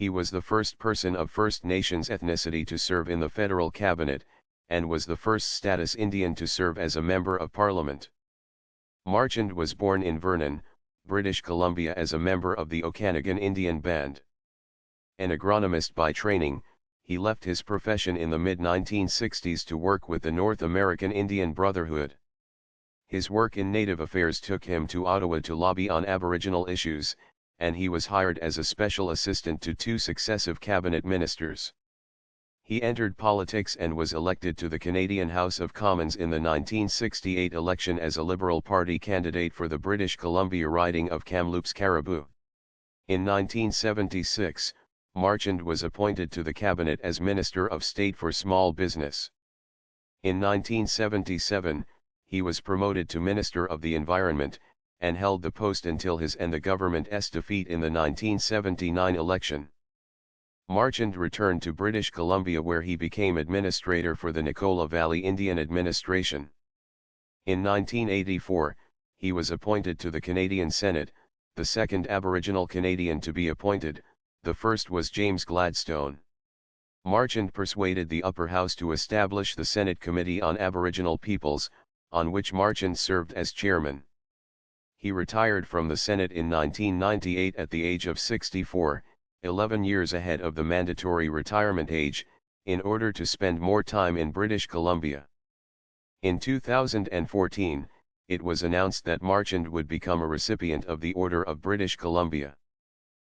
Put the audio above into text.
He was the first person of First Nations ethnicity to serve in the federal cabinet, and was the first status Indian to serve as a member of parliament. Marchand was born in Vernon, British Columbia as a member of the Okanagan Indian Band. An agronomist by training, he left his profession in the mid-1960s to work with the North American Indian Brotherhood. His work in Native affairs took him to Ottawa to lobby on Aboriginal issues, and he was hired as a special assistant to 2 successive cabinet ministers. He entered politics and was elected to the Canadian House of Commons in the 1968 election as a Liberal Party candidate for the British Columbia riding of Kamloops-Caribou. In 1976, Marchand was appointed to the cabinet as Minister of State for Small Business. In 1977, he was promoted to Minister of the Environment, and held the post until his and the government's defeat in the 1979 election. Marchand returned to British Columbia where he became administrator for the Nicola Valley Indian Administration. In 1984, he was appointed to the Canadian Senate, the second Aboriginal Canadian to be appointed. The first was James Gladstone. Marchand persuaded the upper house to establish the Senate Committee on Aboriginal Peoples, on which Marchand served as chairman. He retired from the Senate in 1998 at the age of 64, 11 years ahead of the mandatory retirement age, in order to spend more time in British Columbia. In 2014, it was announced that Marchand would become a recipient of the Order of British Columbia.